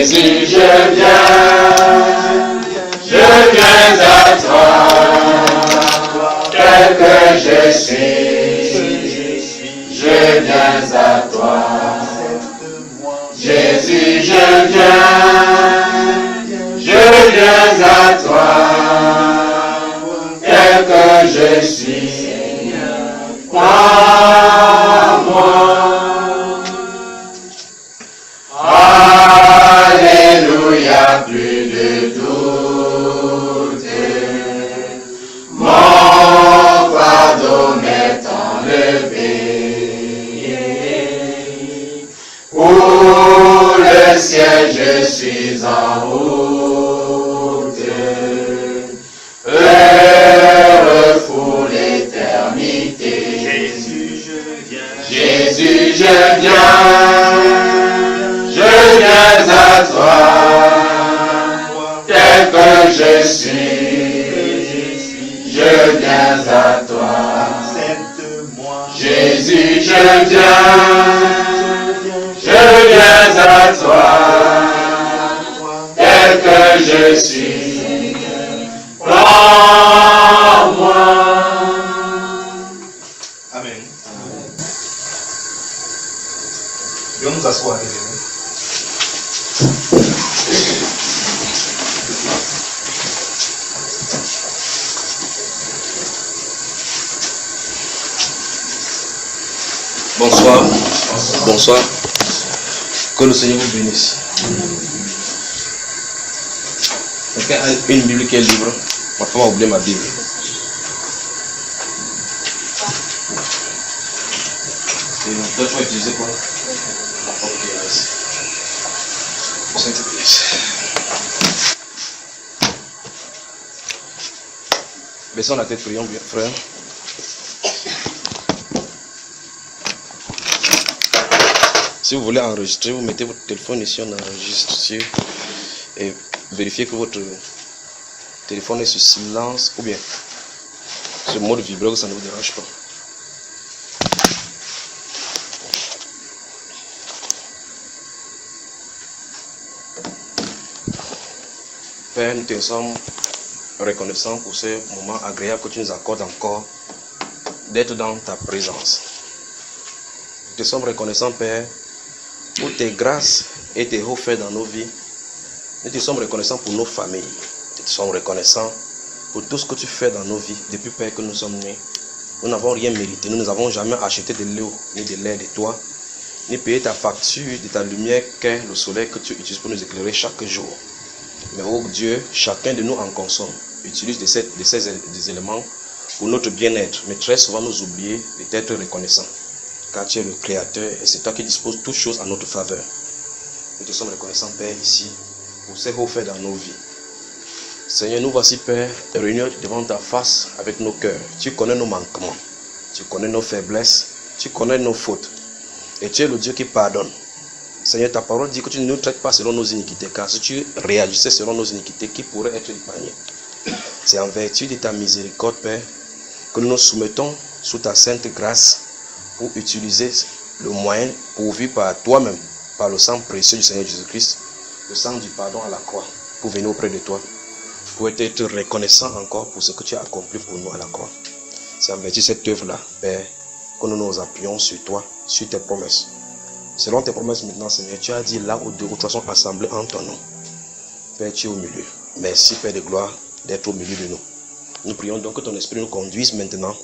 Jésus, je viens à toi, tel que je suis, je viens à toi. Jésus, je viens à toi, tel que je suis, prends-moi. Alléluia, plus de doute, mon fardeau m'est enlevé. Pour le ciel, je suis en route, heureux pour l'éternité. Jésus, je viens à toi, tel que je suis, je viens à toi. Jésus, je viens à toi, tel que je suis, prends-moi. Amen. Nous nous asseoir. Bonsoir. Bonsoir. Que le Seigneur vous bénisse. Quelqu'un a une Bible qui est libre. Ma femme a oublié ma Bible. Et toi, tu vas utiliser quoi? Ok, merci. Saint Christ. Baissons la tête, prions bien, frère. Si vous voulez enregistrer, vous mettez votre téléphone ici, on enregistre ici et vérifiez que votre téléphone est sur silence ou bien sur mode vibreur, que ça ne vous dérange pas. Père, nous te sommes reconnaissants pour ce moment agréable que tu nous accordes encore d'être dans ta présence. Nous te sommes reconnaissants, Père, pour tes grâces et tes hauts faits dans nos vies. Nous te sommes reconnaissants pour nos familles. Nous te sommes reconnaissants pour tout ce que tu fais dans nos vies depuis, Père, que nous sommes nés. Nous n'avons rien mérité. Nous n'avons jamais acheté de l'eau ni de l'air de toi, ni payé ta facture de ta lumière qu'est le soleil que tu utilises pour nous éclairer chaque jour. Mais oh Dieu, chacun de nous en consomme, utilise des éléments pour notre bien-être. Mais très souvent nous oublions d'être reconnaissants. Car tu es le Créateur et c'est toi qui disposes toutes choses en notre faveur. Nous te sommes reconnaissants, Père, ici, pour ces hauts faits dans nos vies. Seigneur, nous voici, Père, réunis devant ta face avec nos cœurs. Tu connais nos manquements, tu connais nos faiblesses, tu connais nos fautes. Et tu es le Dieu qui pardonne. Seigneur, ta parole dit que tu ne nous traites pas selon nos iniquités, car si tu réagissais selon nos iniquités, qui pourrait être épargné? C'est en vertu de ta miséricorde, Père, que nous nous soumettons sous ta sainte grâce pour utiliser le moyen pourvu par toi-même, par le sang précieux du Seigneur Jésus-Christ, le sang du pardon à la croix, pour venir auprès de toi, pour être reconnaissant encore pour ce que tu as accompli pour nous à la croix. C'est en vertu de cette œuvre-là, Père, que nous nous appuyons sur toi, sur tes promesses. Selon tes promesses maintenant, Seigneur, tu as dit là où deux ou trois sont assemblés en ton nom. Père, tu es au milieu. Merci, Père de gloire, d'être au milieu de nous. Nous prions donc que ton esprit nous conduise maintenant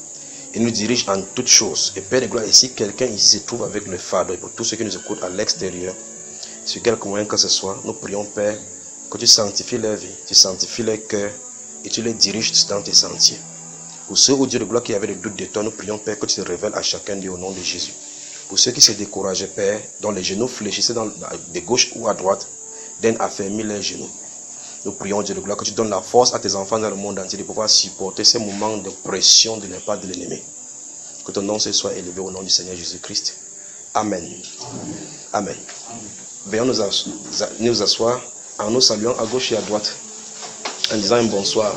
et nous dirige en toutes choses. Et Père de gloire, ici, quelqu'un ici se trouve avec le fardeau. Et pour tous ceux qui nous écoutent à l'extérieur, sur quelque moyen que ce soit, nous prions, Père, que tu sanctifies leur vie, tu sanctifies leur cœur et tu les diriges dans tes sentiers. Pour ceux, ô Dieu de gloire, qui avaient le doute de toi, nous prions, Père, que tu te révèles à chacun d'eux au nom de Jésus. Pour ceux qui se décourageaient, Père, dont les genoux fléchissaient de gauche ou à droite, donne affermir leurs genoux. Nous prions, Dieu de gloire, que tu donnes la force à tes enfants dans le monde entier de pouvoir supporter ces moments de pression de la part de l'ennemi. Que ton nom soit élevé au nom du Seigneur Jésus-Christ. Amen. Amen. Veuillons nous asseoir en nous saluant à gauche et à droite, en disant un bonsoir.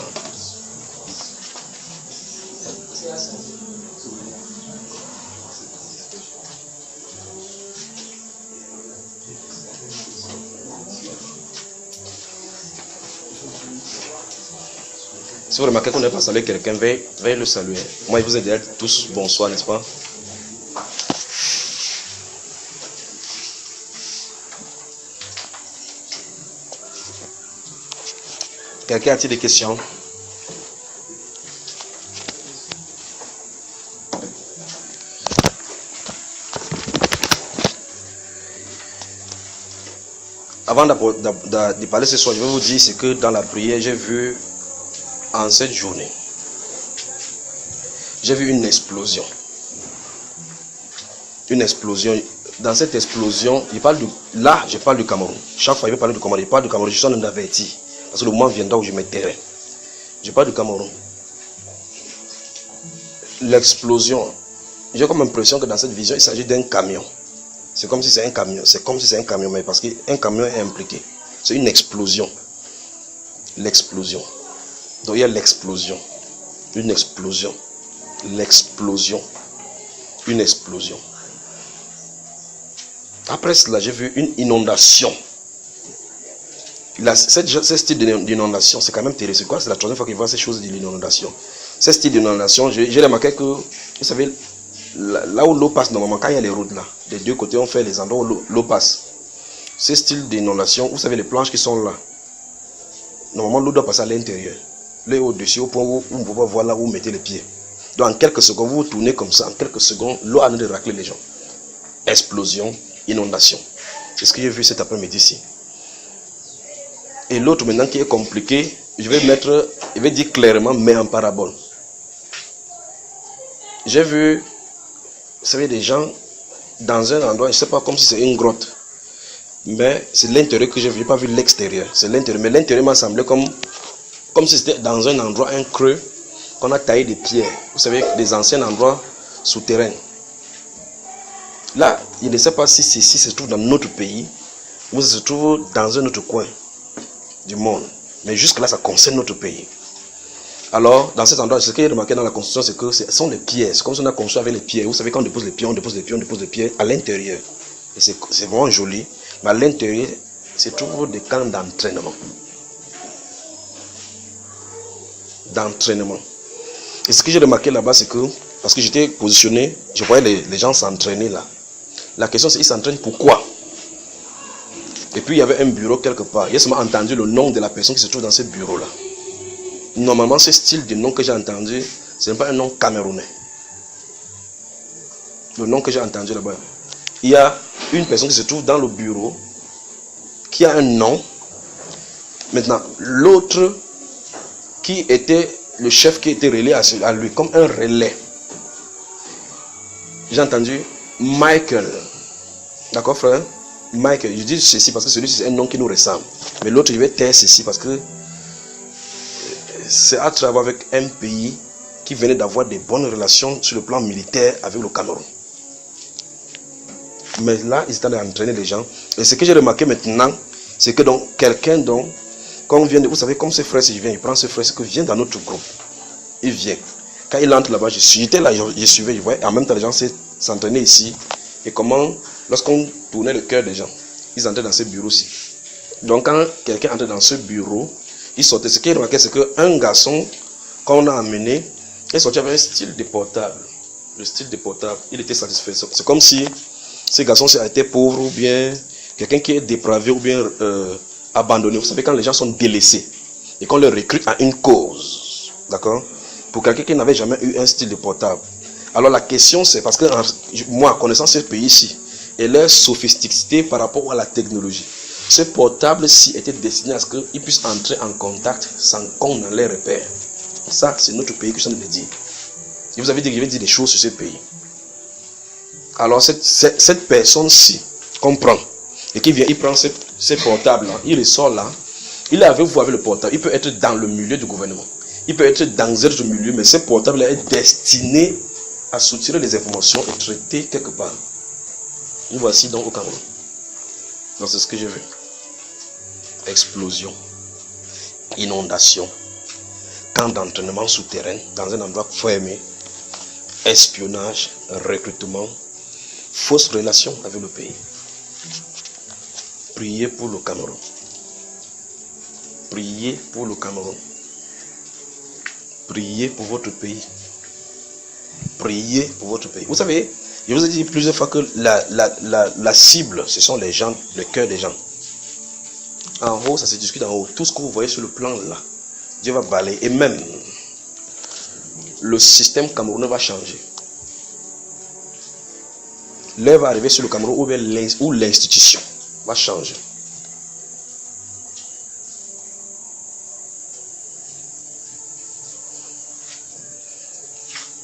Si vous remarquez qu'on n'est pas salué quelqu'un, veuillez le saluer. Moi, je vous ai dit tous bonsoir, n'est-ce pas? Quelqu'un a-t-il des questions? Avant de parler ce soir, je vais vous dire ce que dans la prière, j'ai vu en cette journée. J'ai vu une explosion. Une explosion. Dans cette explosion, je parle du Cameroun. Chaque fois, je vais parler du Cameroun. Je parle du Cameroun. Je suis en train d'avertir. Parce que le moment viendra où je me tairai. Je parle du Cameroun. L'explosion. J'ai comme l'impression que dans cette vision, il s'agit d'un camion. C'est comme si c'est un camion. C'est comme si c'est un camion, mais parce qu'un camion est impliqué. C'est une explosion. L'explosion. Donc il y a l'explosion. Une explosion. L'explosion. Une explosion. Après cela, j'ai vu une inondation. Ce style d'inondation, c'est quand même terrible. C'est quoi? C'est la troisième fois que je vois ces choses de l'inondation. Ce style d'inondation, j'ai remarqué que, vous savez, là où l'eau passe, normalement, quand il y a les routes là, des deux côtés, on fait les endroits où l'eau passe. Ce style d'inondation, vous savez, les planches qui sont là, normalement, l'eau doit passer à l'intérieur. L'eau est au-dessus, au point où on ne peut pas voir là où vous mettez les pieds. Donc, en quelques secondes, vous tournez comme ça, en quelques secondes, l'eau a de racler les gens. Explosion, inondation. C'est ce que j'ai vu cet après-midi ici. Et l'autre maintenant qui est compliqué, je vais dire clairement, mais en parabole. J'ai vu, vous savez, des gens dans un endroit, je ne sais pas, comme si c'est une grotte. Mais c'est l'intérieur que j'ai vu, je n'ai pas vu l'extérieur. C'est l'intérieur. Mais l'intérieur m'a semblé comme si c'était dans un endroit, un creux, qu'on a taillé des pierres. Vous savez, des anciens endroits souterrains. Là, je ne sais pas si ceci se trouve dans notre pays ou ça se trouve dans un autre coin du monde. Mais jusque-là, ça concerne notre pays. Alors, dans cet endroit, ce que j'ai remarqué dans la construction, c'est que ce sont des pierres. C'est comme si on a construit avec les pierres. Vous savez, quand on dépose les pierres, on dépose les pierres, on dépose les pierres à l'intérieur. Et c'est vraiment joli. Mais à l'intérieur, c'est toujours des camps d'entraînement. D'entraînement. Et ce que j'ai remarqué là-bas, c'est que, parce que j'étais positionné, je voyais les gens s'entraîner là. La question, c'est ils s'entraînent pourquoi? Et puis, il y avait un bureau quelque part. J'ai seulement entendu le nom de la personne qui se trouve dans ce bureau-là. Normalement, ce style de nom que j'ai entendu, ce n'est pas un nom camerounais. Le nom que j'ai entendu là-bas. Il y a une personne qui se trouve dans le bureau, qui a un nom. Maintenant, l'autre, qui était le chef qui était relié à lui, comme un relais. J'ai entendu Michael. D'accord, frère? Michael. Je dis ceci parce que celui-ci, c'est un nom qui nous ressemble. Mais l'autre, je vais taire ceci parce que c'est à travers avec un pays qui venait d'avoir des bonnes relations sur le plan militaire avec le Cameroun. Mais là, ils étaient en train d'entraîner les gens. Et ce que j'ai remarqué maintenant, c'est que donc quelqu'un dont, quand on vient de, vous savez, comme ce frère, si je viens, il prend ce frère, c'est que vient dans notre groupe. Il vient. Quand il entre là-bas, j'étais là, je suivais, je voyais. En même temps, les gens s'entraînaient ici. Et comment, lorsqu'on tournait le cœur des gens, ils entraient dans ce bureau-ci. Donc quand quelqu'un entrait dans ce bureau, il sortait. Ce qu'il remarquait, c'est qu'un garçon, quand on a amené, il sortait avec un style de portable. Le style de portable, il était satisfait. C'est comme si ce garçon a été pauvre ou bien quelqu'un qui est dépravé ou bien abandonné. Vous savez, quand les gens sont délaissés et qu'on les recrute à une cause, d'accord? Pour quelqu'un qui n'avait jamais eu un style de portable. Alors la question c'est, parce que moi, connaissant ce pays-ci, et leur sophisticité par rapport à la technologie, ce portable-ci était destiné à ce qu'ils puissent entrer en contact sans qu'on ne les repère. Ça, c'est notre pays que je suis en train de dire. Et vous avez dit que je vais dire des choses sur ce pays. Alors cette personne-ci comprend. Et qui vient, il prend ce portable-là, il ressort là, il est avec vous avec le portable, il peut être dans le milieu du gouvernement. Il peut être dans un autre milieu, mais ce portable-là est destiné à soutirer les informations et traiter quelque part. Nous voici donc au Cameroun. Donc c'est ce que j'ai vu. Explosion, inondation, camp d'entraînement souterrain dans un endroit fermé, espionnage, recrutement, fausse relation avec le pays. Priez pour le Cameroun. Priez pour le Cameroun. Priez pour votre pays. Priez pour votre pays. Vous savez, je vous ai dit plusieurs fois que la cible, ce sont les gens, le cœur des gens. En haut, ça se discute en haut. Tout ce que vous voyez sur le plan là, Dieu va balayer. Et même, le système camerounais va changer. L'heure va arriver sur le Cameroun où l'institution va changer.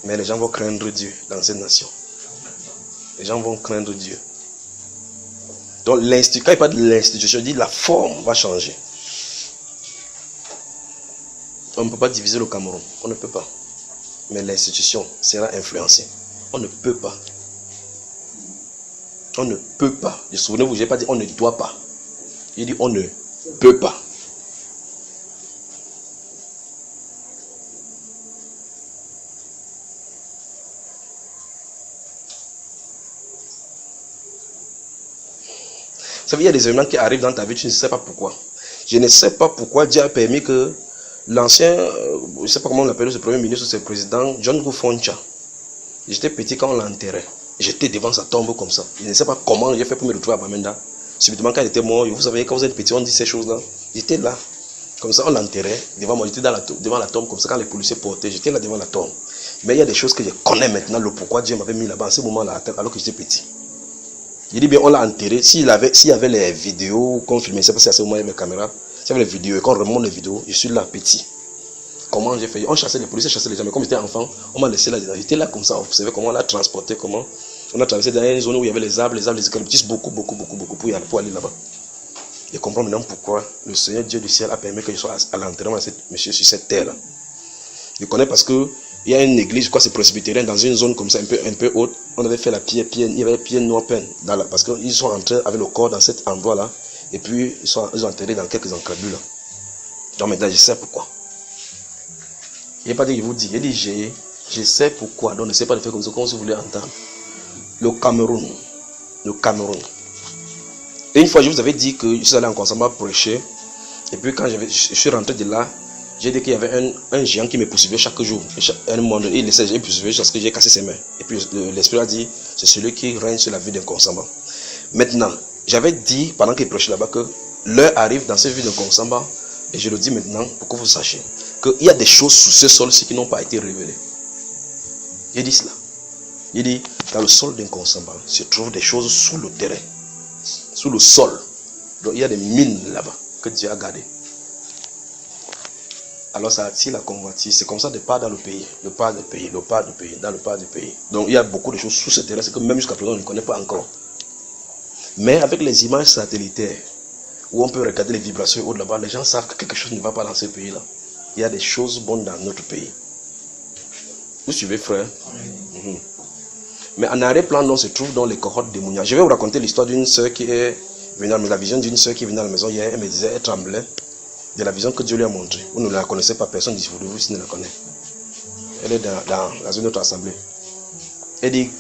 Mais les gens vont craindre Dieu dans cette nation. Les gens vont craindre Dieu. Donc, quand il parle de l'institution, il dit la forme va changer. On ne peut pas diviser le Cameroun. On ne peut pas. Mais l'institution sera influencée. On ne peut pas. On ne peut pas. Souvenez-vous, je n'ai pas dit on ne doit pas. J'ai dit on ne peut pas. Vous savez, il y a des événements qui arrivent dans ta vie, tu ne sais pas pourquoi. Je ne sais pas pourquoi Dieu a permis que l'ancien, je ne sais pas comment on l'appelle, ce premier ministre, ce président, John Gufoncha. J'étais petit quand on l'enterrait. J'étais devant sa tombe comme ça. Je ne sais pas comment j'ai fait pour me retrouver à Bamenda. Subitement, quand il était mort, vous savez, quand vous êtes petit, on dit ces choses-là. J'étais là. Comme ça, on l'enterrait devant moi. J'étais devant la tombe, comme ça, quand les policiers portaient, j'étais là devant la tombe. Mais il y a des choses que je connais maintenant, le pourquoi Dieu m'avait mis là-bas, en ce moment-là, alors que j'étais petit. Il dit bien, on l'a enterré. S'il y avait les vidéos qu'on filmait, c'est parce qu'à ce moment, il y avait les caméras. S'il y avait les vidéos et qu'on remonte les vidéos, je suis là, petit. Comment j'ai fait? On chassait les policiers, chassaient les gens. Mais comme j'étais enfant, on m'a laissé là dedans. J'étais là comme ça. Vous savez comment on l'a transporté, comment on a traversé dans une zone où il y avait les arbres, les eucalyptus, beaucoup pour aller là-bas. Je comprends maintenant pourquoi le Seigneur Dieu du ciel a permis que je sois à l'enterrement de monsieur sur cette terre-là. Je connais parce que il y a une église, je crois c'est presbytérien, dans une zone comme ça, un peu haute. On avait fait la pierre, il y avait pierre noire peine. Parce qu'ils sont entrés avec le corps dans cet endroit-là. Et puis, ils sont enterrés dans quelques encabules là. Donc maintenant, je sais pourquoi. Il n'a pas dit, je vous dis. Il dit, je sais pourquoi. Donc ne sais pas le faire comme ça, comme si vous voulez entendre. Le Cameroun. Et une fois, je vous avais dit que je suis allé en Consamba prêcher. Et puis, quand je suis rentré de là, j'ai dit qu'il y avait un géant qui me poursuivait chaque jour. Et un moment donné, il me poursuivait parce que j'ai cassé ses mains. Et puis, l'Esprit a dit, c'est celui qui règne sur la vie d'un Consamba. Maintenant, j'avais dit, pendant qu'il prêchait là-bas, que l'heure arrive dans cette vie d'un Consamba. Et je le dis maintenant, pour que vous sachiez, qu'il y a des choses sous ce sol-ci qui n'ont pas été révélées. J'ai dit cela. Il dit, dans le sol d'un Consamba, se trouvent des choses sous le terrain, sous le sol. Donc il y a des mines là-bas que Dieu a gardées. Alors ça attire la convoitise. C'est comme ça de part dans le pays, le part du pays, dans le part du pays. Donc il y a beaucoup de choses sous ce terrain, c'est que même jusqu'à présent on ne connaît pas encore. Mais avec les images satellitaires, où on peut regarder les vibrations haut là-bas, les gens savent que quelque chose ne va pas dans ce pays-là. Il y a des choses bonnes dans notre pays. Vous suivez, frère? Mais en arrière-plan, on se trouve dans les cohortes de Mounia. Je vais vous raconter l'histoire d'une soeur qui est venue à la vision d'une soeur qui est venue à la maison hier. Elle me disait, elle tremblait de la vision que Dieu lui a montrée. Vous ne la connaissez pas, personne d'ici vous ne la connaît. Elle est dans une autre assemblée. Elle dit,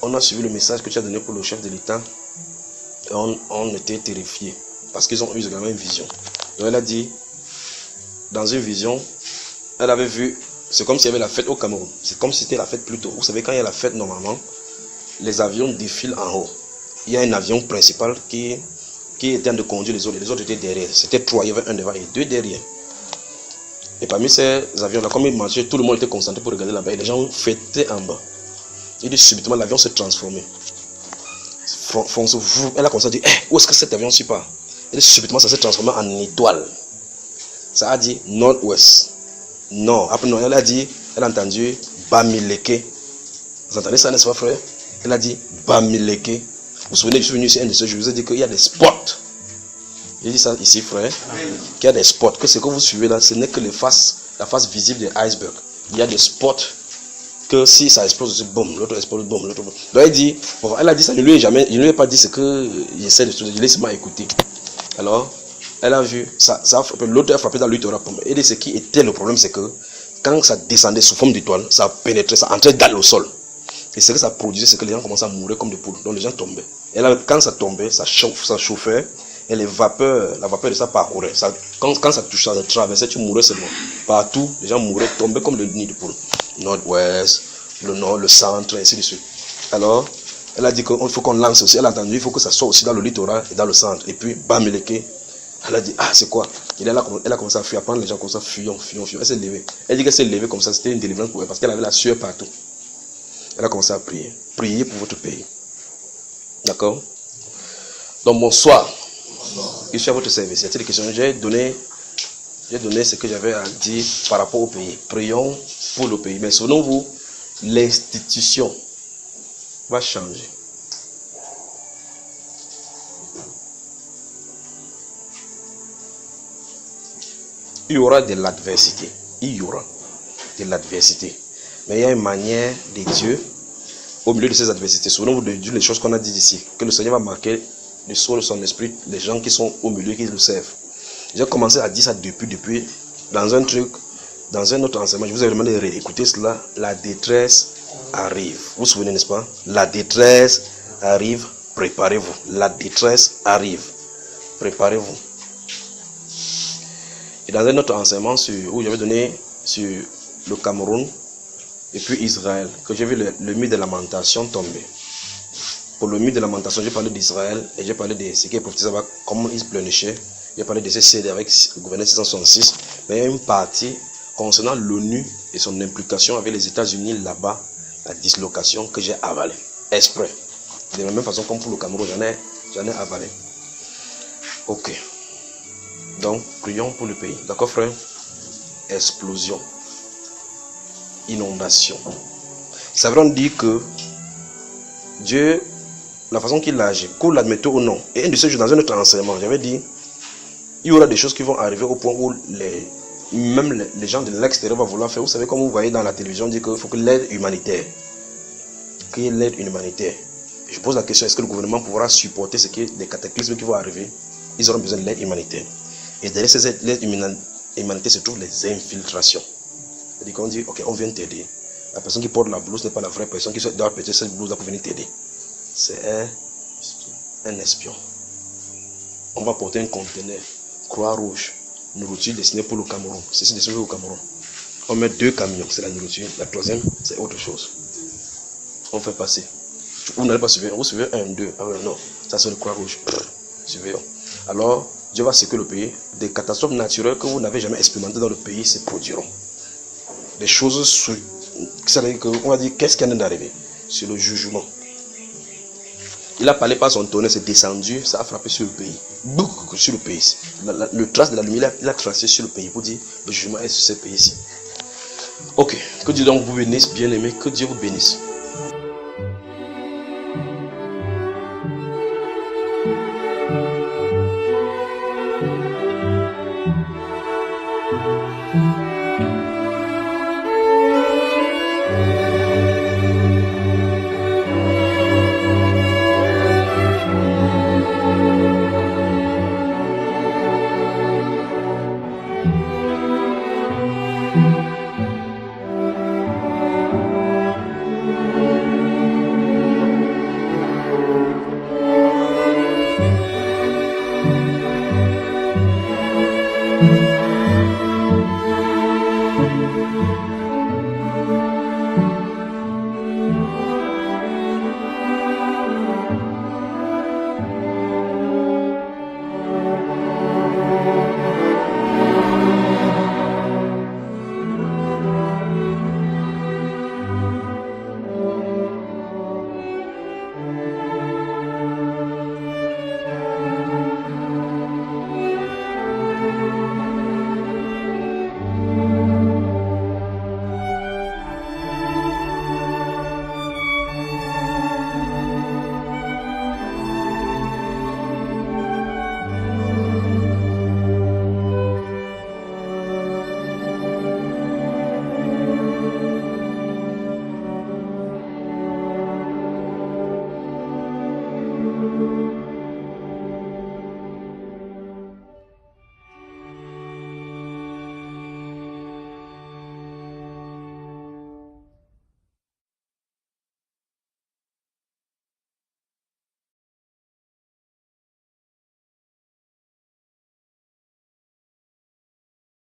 on a suivi le message que tu as donné pour le chef de l'État. Et on était terrifiés. Parce qu'ils ont eu également une vision. Donc elle a dit, dans une vision, elle avait vu, c'est comme s'il y avait la fête au Cameroun. C'est comme si c'était la fête plus tôt. Vous savez, quand il y a la fête, normalement, les avions défilent en haut. Il y a un avion principal qui était en train de conduire les autres étaient derrière. C'était 3, il y avait un devant et 2 derrière. Et parmi ces avions-là, comme ils marchaient, tout le monde était concentré pour regarder là-bas. Et les gens fêtaient en bas. Et dit, subitement, l'avion s'est transformé. Elle a commencé à dire, où est-ce que cet avion suit pas? Et subitement, ça s'est transformé en étoile. Ça a dit nord-ouest. Non. Après, non, elle a dit, elle a entendu Bamileke. Vous entendez ça, n'est-ce pas, frère? Elle a dit Bamileke. Vous vous souvenez, je suis venu ici un de ceux jours, je vous ai dit qu'il y a des spots. J'ai dit ça ici, frère. Qu'il y a des spots. Que ce que vous suivez là, ce n'est que la face visible des icebergs. Il y a des spots que si ça explose, boum, l'autre explose, boum, l'autre. Donc elle a dit ça, je ne lui ai pas dit ce que j'essaie de se dire, je l'ai seulement écouté. Alors, elle a vu, l'autre a frappé dans l'utérus. Et ce qui était le problème, c'est que quand ça descendait sous forme d'étoile, ça pénétrait, ça entrait dans le sol. Et ce que ça produisait, c'est que les gens commençaient à mourir comme des poules. Donc les gens tombaient. Et là, quand ça tombait, ça chauffait. Et la vapeur de ça parcourait. Ça, quand ça touchait, ça traversait, tu mourais seulement. Partout, les gens mouraient, tombaient comme le nid de poule. Nord-ouest, le nord, le centre, et ainsi de suite. Alors, elle a dit qu'il faut qu'on lance aussi. Elle a entendu, il faut que ça soit aussi dans le littoral et dans le centre. Et puis, bam, elle a dit, ah, c'est quoi? Elle a commencé à fuir, à prendre les gens comme ça, fuyons. Elle s'est levée. Elle dit qu'elle s'est levée comme ça, c'était une délivrance pour elle, parce qu'elle avait la sueur partout. Elle a commencé à prier. Priez pour votre pays. D'accord? Donc, bonsoir. Je suis à votre service. Y a-t-il des questions? J'ai donné ce que j'avais à dire par rapport au pays. Prions pour le pays. Mais selon vous, l'institution va changer. Il y aura de l'adversité. Il y aura de l'adversité. Mais il y a une manière de Dieu au milieu de ces adversités. Souvenons-vous de Dieu, les choses qu'on a dites ici. Que le Seigneur va marquer le sceau de son esprit, les gens qui sont au milieu, qui le servent. J'ai commencé à dire ça depuis, dans un autre enseignement. Je vous ai demandé de réécouter cela. La détresse arrive. Vous vous souvenez, n'est-ce pas? La détresse arrive. Préparez-vous. La détresse arrive. Préparez-vous. Et dans un autre enseignement où j'avais donné sur le Cameroun et puis Israël, que j'ai vu le mur de lamentation tomber. Pour le mur de lamentation, j'ai parlé d'Israël et j'ai parlé de ce qui est prophétisé, comment ils se pleurnichaient. J'ai parlé de ces CD avec le gouvernement 666. Mais il y a une partie concernant l'ONU et son implication avec les États-Unis là-bas, la dislocation que j'ai avalée. Exprès. De la même façon comme pour le Cameroun, j'en ai avalé. Ok. Donc, prions pour le pays. D'accord, frère? Explosion. Inondation. Ça veut dire que Dieu, la façon qu'il agit, qu'on l'admette ou non. Et un de ces jours, dans un autre enseignement, j'avais dit, il y aura des choses qui vont arriver au point où même les gens de l'extérieur vont vouloir faire. Vous savez, comme vous voyez dans la télévision, dire qu'il faut que l'aide humanitaire. Qu'il y ait l'aide humanitaire. Je pose la question, est-ce que le gouvernement pourra supporter les cataclysmes qui vont arriver? Ils auront besoin de l'aide humanitaire. Et derrière ces aides humanitaires se trouvent les infiltrations. C'est-à-dire qu'on dit, ok, on vient t'aider. La personne qui porte la blouse n'est pas la vraie personne qui doit porter cette blouse-là pour venir t'aider. C'est un espion. On va porter un conteneur, croix rouge, nourriture destinée pour le Cameroun. C'est destiné au Cameroun. On met 2 camions, c'est la nourriture. La troisième, c'est autre chose. On fait passer. Vous n'allez pas surveiller. Vous surveillez 1, 2. Ah non, ça c'est le croix rouge. Surveillons. Alors, Dieu va sécuriser le pays. Des catastrophes naturelles que vous n'avez jamais expérimentées dans le pays se produiront. Des choses on va dire, qu'est-ce qui en est d'arriver? C'est le jugement. Il a parlé par son tonnerre, c'est descendu, ça a frappé sur le pays. Beaucoup sur le pays. Le trace de la lumière, il a tracé sur le pays pour dire le jugement est sur ce pays-ci. Ok, que Dieu donc vous bénisse, bien-aimés, que Dieu vous bénisse.